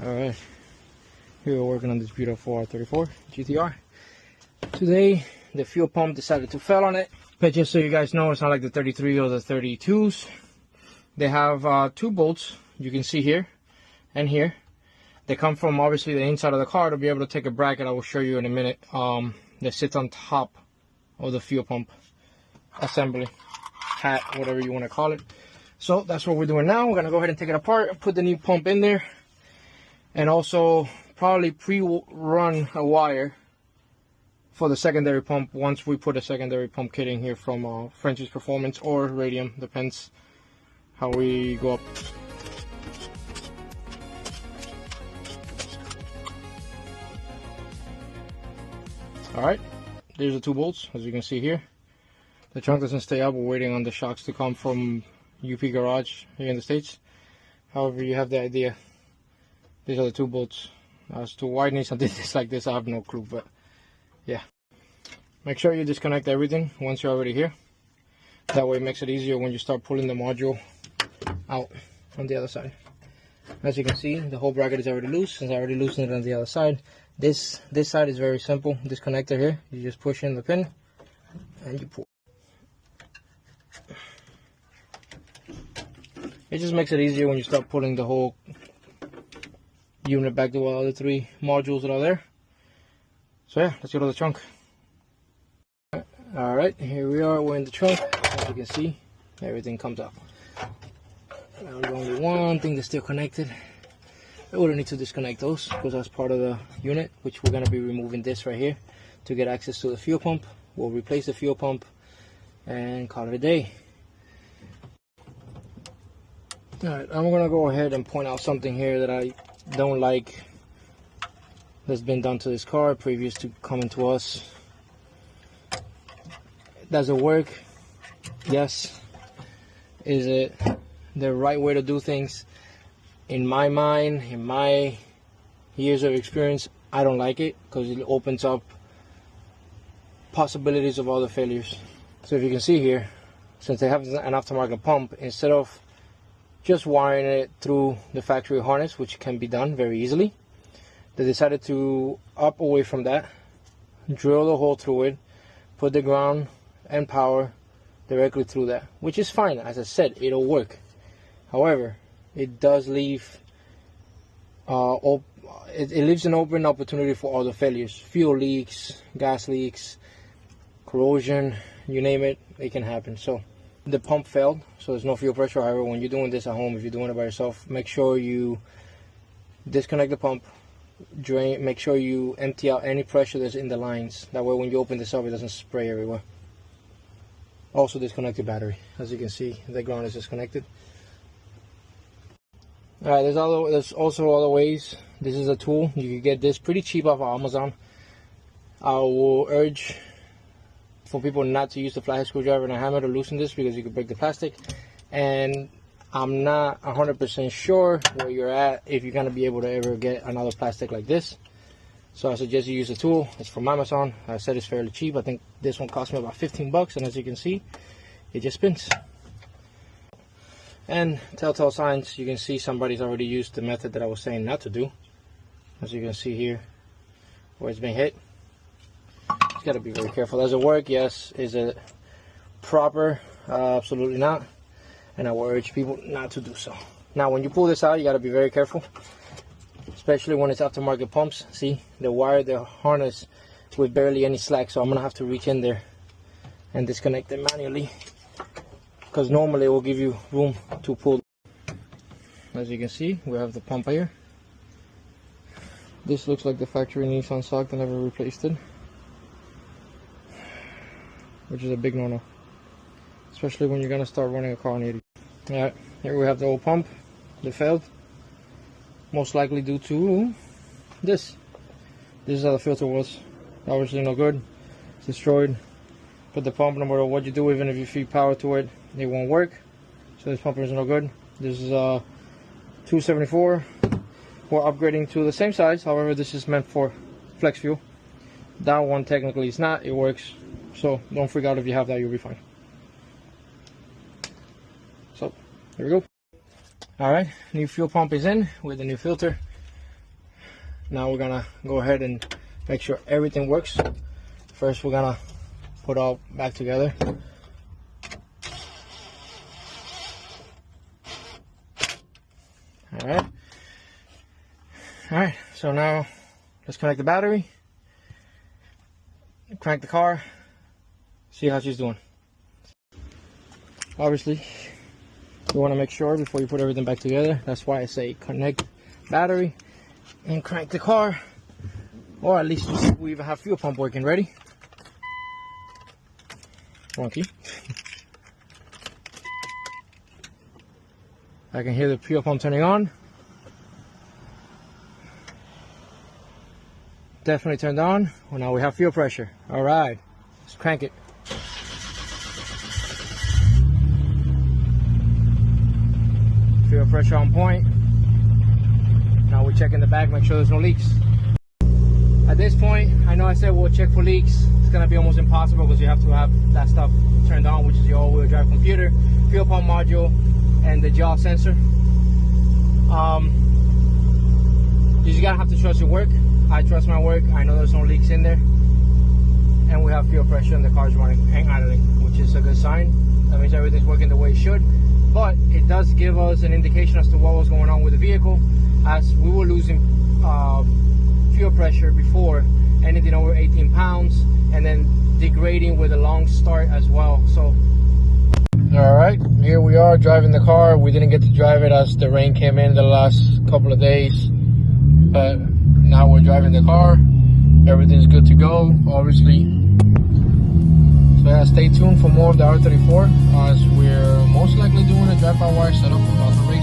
Alright, here we're working on this beautiful R34 GTR. Today, the fuel pump decided to fail on it. But just so you guys know, it's not like the 33 or the 32s. They have two bolts, you can see here and here. They come from obviously the inside of the car to be able to take a bracket I will show you in a minute. That sits on top of the fuel pump assembly, hat, whatever you want to call it. So that's what we're doing now. We're going to go ahead and take it apart and put the new pump in there. And also probably pre-run a wire for the secondary pump once we put a secondary pump kit in here from French's Performance or Radium, depends how we go up. Alright, there's the two bolts, as you can see here. The trunk doesn't stay up, we're waiting on the shocks to come from UP Garage here in the States. However, you have the idea. These are the two bolts. As to why Nissan did this like this, I have no clue, but yeah. Make sure you disconnect everything once you're already here. That way it makes it easier when you start pulling the module out on the other side. As you can see, the whole bracket is already loose, since I already loosened it on the other side. This side is very simple. This connector here, you just push in the pin and you pull. It just makes it easier when you start pulling the whole unit back to all the three modules that are there. So yeah, let's go to the trunk. Alright, here we are, we're in the trunk. As you can see, everything comes up. Now there's only one thing that's still connected. We wouldn't need to disconnect those because that's part of the unit, which we're going to be removing this right here to get access to the fuel pump. We'll replace the fuel pump and call it a day. Alright, I'm going to go ahead and point out something here that I don't like that's been done to this car previous to coming to us. Does it work? Yes. Is it the right way to do things? In my mind, in my years of experience, I don't like it because it opens up possibilities of other failures. So if you can see here, since they have an aftermarket pump, instead of just wiring it through the factory harness, which can be done very easily, they decided to up away from that, drill the hole through it, put the ground and power directly through that, which is fine. As I said, it'll work. However, it does leave it leaves an open opportunity for other failures. Fuel leaks, gas leaks, corrosion, you name it, it can happen. So the pump failed, so there's no fuel pressure. However, when you're doing this at home, if you're doing it by yourself, make sure you disconnect the pump, drain, make sure you empty out any pressure that's in the lines. That way when you open this up, it doesn't spray everywhere. Also disconnect the battery. As you can see, the ground is disconnected. Alright, there's also other ways. This is a tool. You can get this pretty cheap off of Amazon. I will urge for people not to use the flathead screwdriver and a hammer to loosen this because you could break the plastic. And I'm not 100% sure where you're at if you're going to be able to ever get another plastic like this. So I suggest you use the tool. It's from Amazon. I said it's fairly cheap. I think this one cost me about 15 bucks, and as you can see, it just spins. And telltale signs, you can see somebody's already used the method that I was saying not to do. As you can see here, where it's been hit. You got to be very careful. Does it work? Yes. Is it proper? Absolutely not. And I will urge people not to do so. Now, when you pull this out, you got to be very careful, especially when it's aftermarket pumps. See, they wired the harness with barely any slack, so I'm gonna have to reach in there and disconnect it manually, because normally it will give you room to pull. As you can see, we have the pump here. This looks like the factory Nissan sock. They never replaced it, which is a big no-no, especially when you're gonna start running a car on 80. Alright, here we have the old pump that failed, most likely due to this. This is how the filter was. Obviously no good. It's destroyed. But the pump, no matter what you do, even if you feed power to it, it won't work. So this pump is no good. This is 274. We're upgrading to the same size. However, this is meant for flex fuel. That one technically is not. It works. So don't freak out if you have that. You'll be fine. So here we go. Alright, new fuel pump is in with the new filter. Now we're gonna go ahead and make sure everything works. First, we're gonna put all back together. All right, so now let's connect the battery, crank the car, see how she's doing. Obviously, you want to make sure before you put everything back together. That's why I say connect battery and crank the car, or at least we even have fuel pump working. Ready? Wrong key. I can hear the fuel pump turning on. Definitely turned on. Well, now we have fuel pressure. All right, let's crank it. Fuel pressure on point. Now we're checking the back, make sure there's no leaks. At this point, I know I said we'll check for leaks. It's gonna be almost impossible because you have to have that stuff turned on, which is your all-wheel drive computer, fuel pump module, and the jaw sensor. You just gotta have to trust your work. I trust my work. I know there's no leaks in there, and we have fuel pressure and the car's running and idling, which is a good sign. That means everything's working the way it should. But it does give us an indication as to what was going on with the vehicle, as we were losing fuel pressure before, anything over 18 pounds, and then degrading with a long start as well. So all right, here we are driving the car. We didn't get to drive it as the rain came in the last couple of days, but now we're driving the car. Everything's good to go, obviously. So yeah, stay tuned for more of the R34, as we're most likely doing a drive-by-wire setup about the rain.